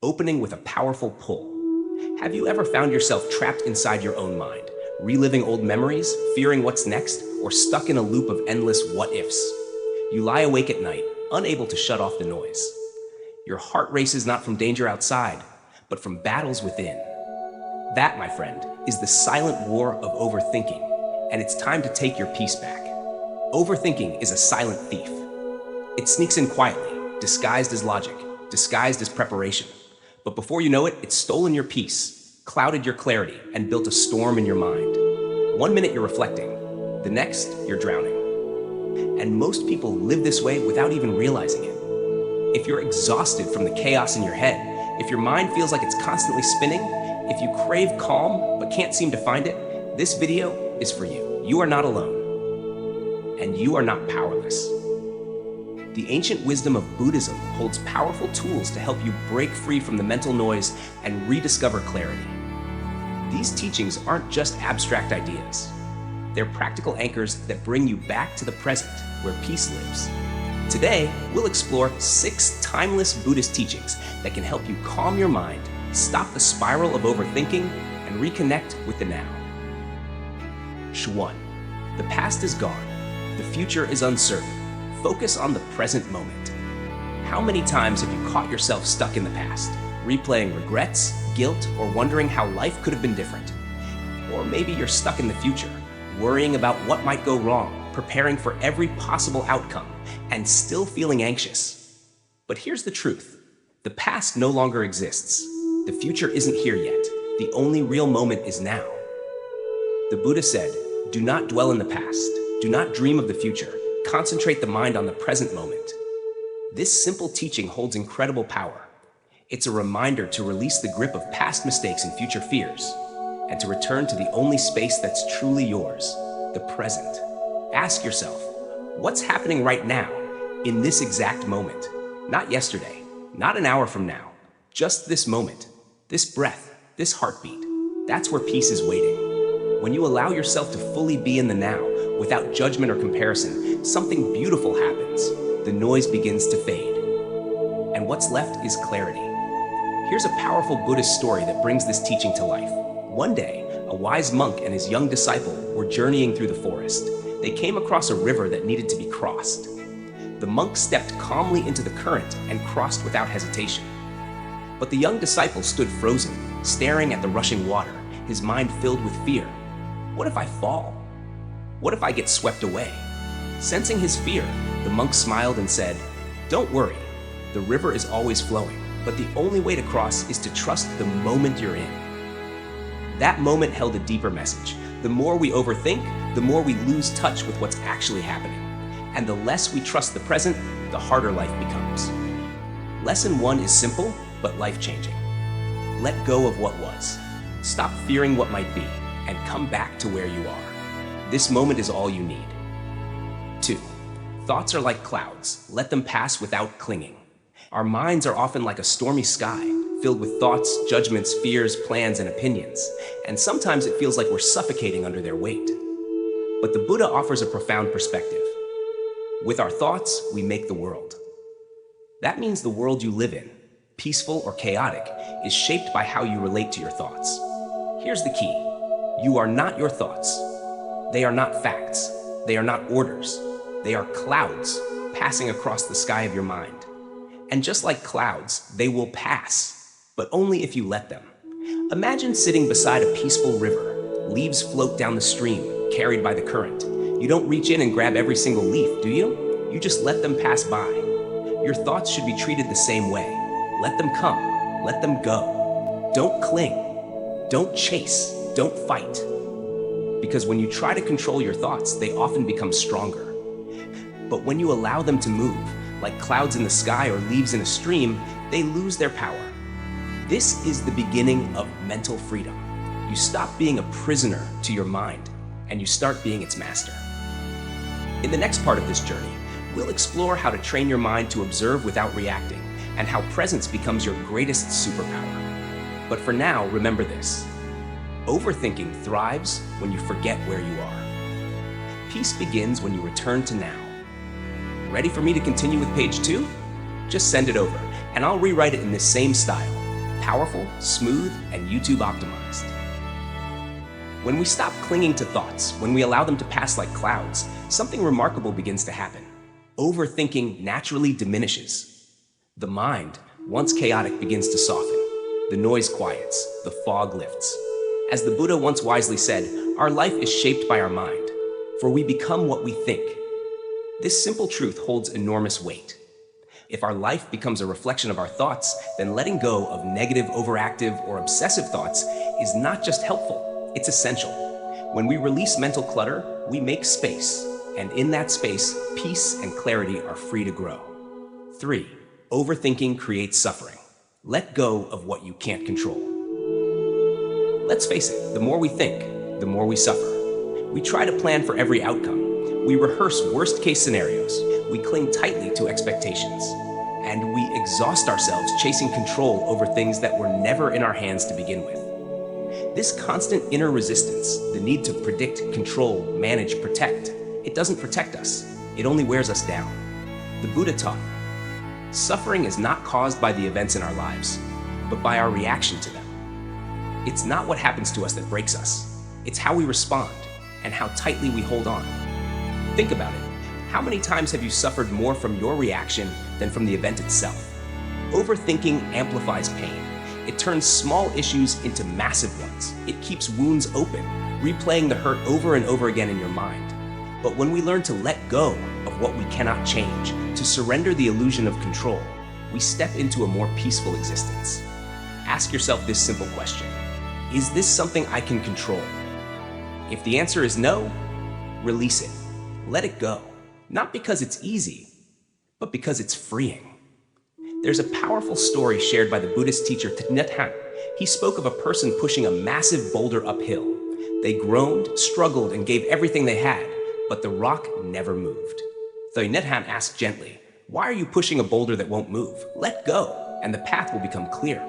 opening with a powerful pull. Have you ever found yourself trapped inside your own mind, reliving old memories, fearing what's next, or stuck in a loop of endless what-ifs? You lie awake at night, unable to shut off the noise. Your heart races not from danger outside, but from battles within. That, my friend, is the silent war of overthinking, and it's time to take your peace back. Overthinking is a silent thief. It sneaks in quietly, disguised as logic, disguised as preparation. But before you know it, it's stolen your peace, clouded your clarity, and built a storm in your mind. 1 minute you're reflecting, the next you're drowning. And most people live this way without even realizing it. If you're exhausted from the chaos in your head, if your mind feels like it's constantly spinning, if you crave calm but can't seem to find it, this video is for you. You are not alone, and you are not powerless. The ancient wisdom of Buddhism holds powerful tools to help you break free from the mental noise and rediscover clarity. These teachings aren't just abstract ideas. They're practical anchors that bring you back to the present, where peace lives. Today, we'll explore 6 timeless Buddhist teachings that can help you calm your mind, stop the spiral of overthinking, and reconnect with the now. 1. The past is gone. The future is uncertain. Focus on the present moment. How many times have you caught yourself stuck in the past, replaying regrets, guilt, or wondering how life could have been different? Or maybe you're stuck in the future, worrying about what might go wrong, preparing for every possible outcome, and still feeling anxious. But here's the truth. The past no longer exists. The future isn't here yet. The only real moment is now. The Buddha said, "Do not dwell in the past. Do not dream of the future. Concentrate the mind on the present moment." This simple teaching holds incredible power. It's a reminder to release the grip of past mistakes and future fears, and to return to the only space that's truly yours, the present. Ask yourself, what's happening right now, in this exact moment? Not yesterday, not an hour from now, just this moment, this breath, this heartbeat. That's where peace is waiting. When you allow yourself to fully be in the now, without judgment or comparison, something beautiful happens. The noise begins to fade. And what's left is clarity. Here's a powerful Buddhist story that brings this teaching to life. One day, a wise monk and his young disciple were journeying through the forest. They came across a river that needed to be crossed. The monk stepped calmly into the current and crossed without hesitation. But the young disciple stood frozen, staring at the rushing water, his mind filled with fear. What if I fall? What if I get swept away? Sensing his fear, the monk smiled and said, "Don't worry, the river is always flowing, but the only way to cross is to trust the moment you're in." That moment held a deeper message. The more we overthink, the more we lose touch with what's actually happening. And the less we trust the present, the harder life becomes. Lesson 1 is simple, but life-changing. Let go of what was. Stop fearing what might be, and come back to where you are. This moment is all you need. 2. Thoughts are like clouds. Let them pass without clinging. Our minds are often like a stormy sky, filled with thoughts, judgments, fears, plans, and opinions. And sometimes it feels like we're suffocating under their weight. But the Buddha offers a profound perspective. With our thoughts, we make the world. That means the world you live in, peaceful or chaotic, is shaped by how you relate to your thoughts. Here's the key. You are not your thoughts. They are not facts. They are not orders. They are clouds passing across the sky of your mind. And just like clouds, they will pass, but only if you let them. Imagine sitting beside a peaceful river. Leaves float down the stream, carried by the current. You don't reach in and grab every single leaf, do you? You just let them pass by. Your thoughts should be treated the same way. Let them come. Let them go. Don't cling. Don't chase. Don't fight. Because when you try to control your thoughts, they often become stronger. But when you allow them to move, like clouds in the sky or leaves in a stream, they lose their power. This is the beginning of mental freedom. You stop being a prisoner to your mind, and you start being its master. In the next part of this journey, we'll explore how to train your mind to observe without reacting, and how presence becomes your greatest superpower. But for now, remember this. Overthinking thrives when you forget where you are. Peace begins when you return to now. Ready for me to continue with page 2? Just send it over, and I'll rewrite it in this same style, powerful, smooth, and YouTube optimized. When we stop clinging to thoughts, when we allow them to pass like clouds, something remarkable begins to happen. Overthinking naturally diminishes. The mind, once chaotic, begins to soften. The noise quiets, the fog lifts. As the Buddha once wisely said, our life is shaped by our mind, for we become what we think. This simple truth holds enormous weight. If our life becomes a reflection of our thoughts, then letting go of negative, overactive, or obsessive thoughts is not just helpful, it's essential. When we release mental clutter, we make space, and in that space, peace and clarity are free to grow. 3. Overthinking creates suffering. Let go of what you can't control. Let's face it, the more we think, the more we suffer. We try to plan for every outcome. We rehearse worst-case scenarios. We cling tightly to expectations. And we exhaust ourselves chasing control over things that were never in our hands to begin with. This constant inner resistance, the need to predict, control, manage, protect, it doesn't protect us. It only wears us down. The Buddha taught, suffering is not caused by the events in our lives, but by our reaction to them. It's not what happens to us that breaks us. It's how we respond and how tightly we hold on. Think about it. How many times have you suffered more from your reaction than from the event itself? Overthinking amplifies pain. It turns small issues into massive ones. It keeps wounds open, replaying the hurt over and over again in your mind. But when we learn to let go of what we cannot change, to surrender the illusion of control, we step into a more peaceful existence. Ask yourself this simple question. Is this something I can control? If the answer is no, release it. Let it go. Not because it's easy, but because it's freeing. There's a powerful story shared by the Buddhist teacher Thich Nhat Hanh. He spoke of a person pushing a massive boulder uphill. They groaned, struggled, and gave everything they had, but the rock never moved. Thich Nhat Hanh asked gently, "Why are you pushing a boulder that won't move? Let go, and the path will become clear."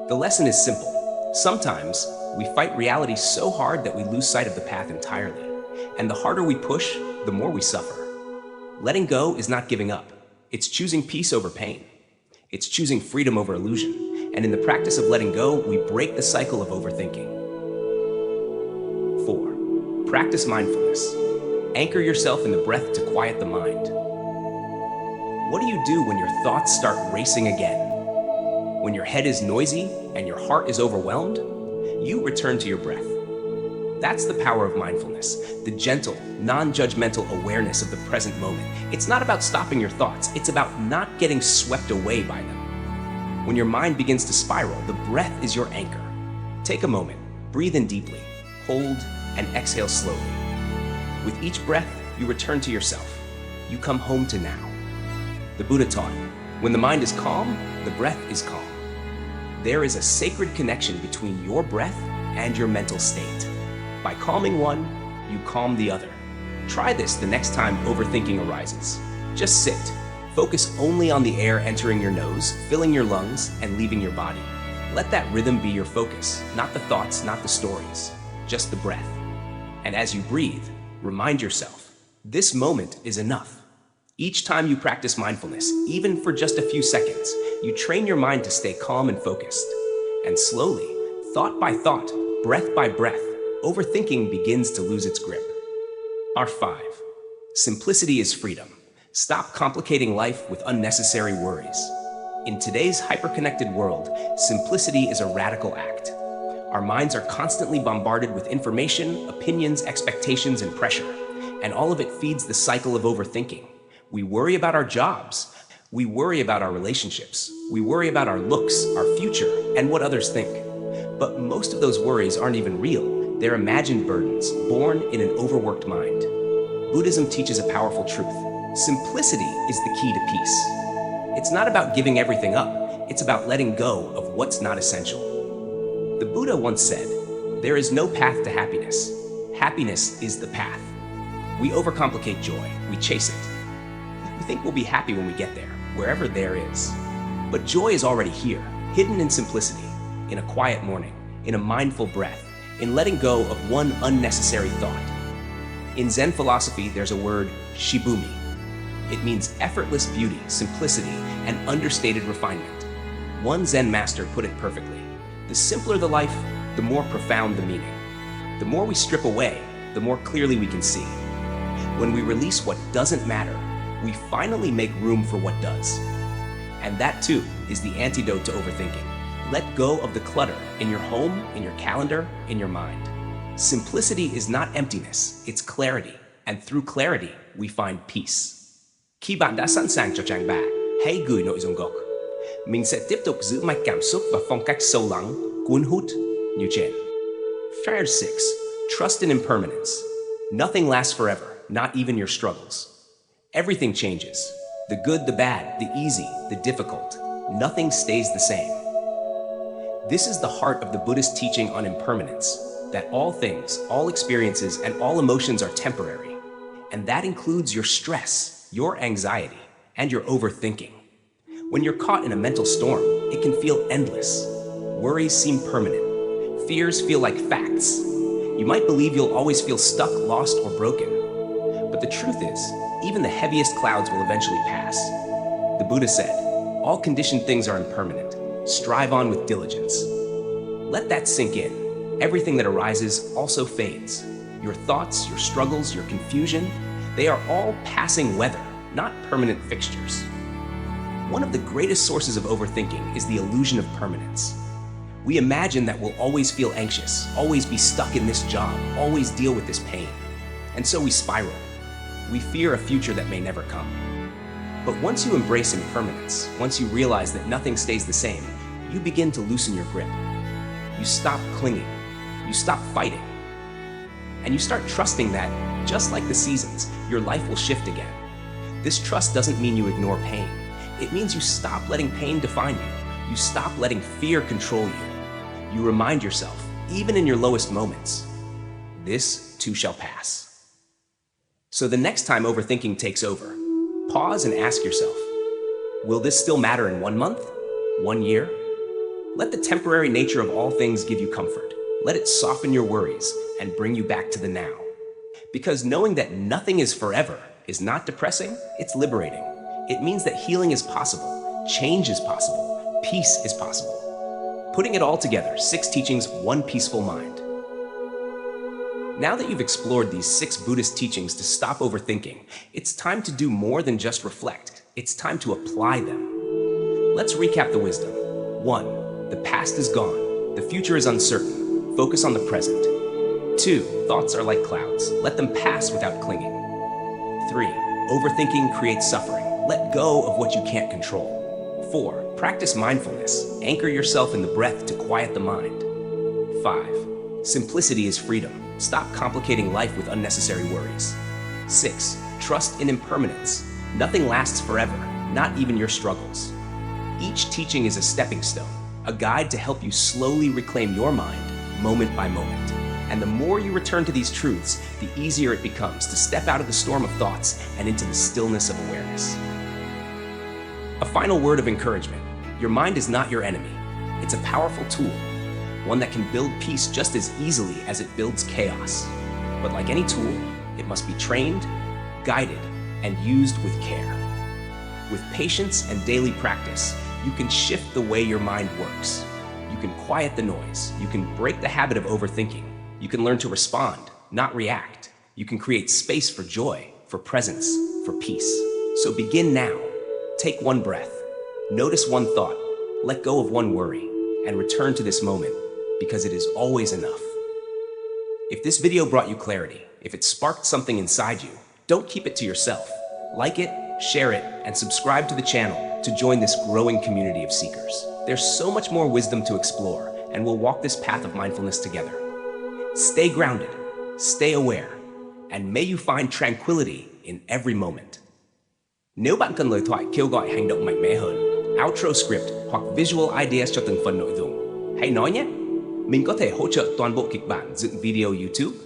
The lesson is simple. Sometimes we fight reality so hard that we lose sight of the path entirely. And the harder we push, the more we suffer. Letting go is not giving up. It's choosing peace over pain. It's choosing freedom over illusion. And in the practice of letting go, we break the cycle of overthinking. 4. Practice mindfulness. Anchor yourself in the breath to quiet the mind. What do you do when your thoughts start racing again? When your head is noisy and your heart is overwhelmed, you return to your breath. That's the power of mindfulness, the gentle, non-judgmental awareness of the present moment. It's not about stopping your thoughts, it's about not getting swept away by them. When your mind begins to spiral, the breath is your anchor. Take a moment, breathe in deeply, hold, and exhale slowly. With each breath, you return to yourself. You come home to now. The Buddha taught, when the mind is calm, the breath is calm. There is a sacred connection between your breath and your mental state. By calming one, you calm the other. Try this the next time overthinking arises. Just sit. Focus only on the air entering your nose, filling your lungs, and leaving your body. Let that rhythm be your focus, not the thoughts, not the stories, just the breath. And as you breathe, remind yourself, this moment is enough. Each time you practice mindfulness, even for just a few seconds, you train your mind to stay calm and focused. And slowly, thought by thought, breath by breath, overthinking begins to lose its grip. R5. Simplicity is freedom. Stop complicating life with unnecessary worries. In today's hyper-connected world, simplicity is a radical act. Our minds are constantly bombarded with information, opinions, expectations, and pressure, and all of it feeds the cycle of overthinking. We worry about our jobs. We worry about our relationships. We worry about our looks, our future, and what others think. But most of those worries aren't even real. They're imagined burdens, born in an overworked mind. Buddhism teaches a powerful truth. Simplicity is the key to peace. It's not about giving everything up. It's about letting go of what's not essential. The Buddha once said, there is no path to happiness. Happiness is the path. We overcomplicate joy. We chase it. We think we'll be happy when we get there, wherever there is. But joy is already here, hidden in simplicity, in a quiet morning, in a mindful breath, in letting go of one unnecessary thought. In Zen philosophy, there's a word, shibumi. It means effortless beauty, simplicity, and understated refinement. One Zen master put it perfectly. The simpler the life, the more profound the meaning. The more we strip away, the more clearly we can see. When we release what doesn't matter, we finally make room for what does. And that too is the antidote to overthinking. Let go of the clutter in your home, in your calendar, in your mind. Simplicity is not emptiness, it's clarity. And through clarity, we find peace. Khi bạn đã sẵn sàng cho trang bạc, hãy gửi nội dung gốc. Mình sẽ tiếp tục giữ mạch cảm xúc và phong cách sâu lắng, cuốn hút như trên. Factor 6. Trust in impermanence. Nothing lasts forever, not even your struggles. Everything changes. The good, the bad, the easy, the difficult. Nothing stays the same. This is the heart of the Buddhist teaching on impermanence, that all things, all experiences, and all emotions are temporary. And that includes your stress, your anxiety, and your overthinking. When you're caught in a mental storm, it can feel endless. Worries seem permanent. Fears feel like facts. You might believe you'll always feel stuck, lost, or broken. But the truth is, even the heaviest clouds will eventually pass. The Buddha said, all conditioned things are impermanent. Strive on with diligence. Let that sink in. Everything that arises also fades. Your thoughts, your struggles, your confusion, they are all passing weather, not permanent fixtures. One of the greatest sources of overthinking is the illusion of permanence. We imagine that we'll always feel anxious, always be stuck in this job, always deal with this pain. And so we spiral. We fear a future that may never come. But once you embrace impermanence, once you realize that nothing stays the same, you begin to loosen your grip. You stop clinging. You stop fighting. And you start trusting that, just like the seasons, your life will shift again. This trust doesn't mean you ignore pain. It means you stop letting pain define you. You stop letting fear control you. You remind yourself, even in your lowest moments, this too shall pass. So the next time overthinking takes over, pause and ask yourself, will this still matter in 1 month? 1 year? Let the temporary nature of all things give you comfort. Let it soften your worries and bring you back to the now. Because knowing that nothing is forever is not depressing, it's liberating. It means that healing is possible, change is possible, peace is possible. Putting it all together, 6 teachings, 1 peaceful mind. Now that you've explored these 6 Buddhist teachings to stop overthinking, it's time to do more than just reflect. It's time to apply them. Let's recap the wisdom. 1. The past is gone. The future is uncertain. Focus on the present. 2. Thoughts are like clouds. Let them pass without clinging. 3. Overthinking creates suffering. Let go of what you can't control. 4. Practice mindfulness. Anchor yourself in the breath to quiet the mind. 5. Simplicity is freedom. Stop complicating life with unnecessary worries. 6. Trust in impermanence. Nothing lasts forever, not even your struggles. Each teaching is a stepping stone, a guide to help you slowly reclaim your mind, moment by moment. And the more you return to these truths, the easier it becomes to step out of the storm of thoughts and into the stillness of awareness. A final word of encouragement. Your mind is not your enemy. It's a powerful tool, one that can build peace just as easily as it builds chaos. But like any tool, it must be trained, guided, and used with care. With patience and daily practice, you can shift the way your mind works. You can quiet the noise. You can break the habit of overthinking. You can learn to respond, not react. You can create space for joy, for presence, for peace. So begin now. Take 1 breath. Notice 1 thought. Let go of 1 worry, and return to this moment, because it is always enough. If this video brought you clarity, if it sparked something inside you, don't keep it to yourself. Like it, share it, and subscribe to the channel to join this growing community of seekers. There's so much more wisdom to explore, and we'll walk this path of mindfulness together. Stay grounded, stay aware, and may you find tranquility in every moment. Nếu bạn cần lời thoại kêu gọi hành động mạnh mẽ hơn, outro script hoặc visual ideas cho từng phần nội dung, hãy nói nhé. Mình có thể hỗ trợ toàn bộ kịch bản dựng video YouTube,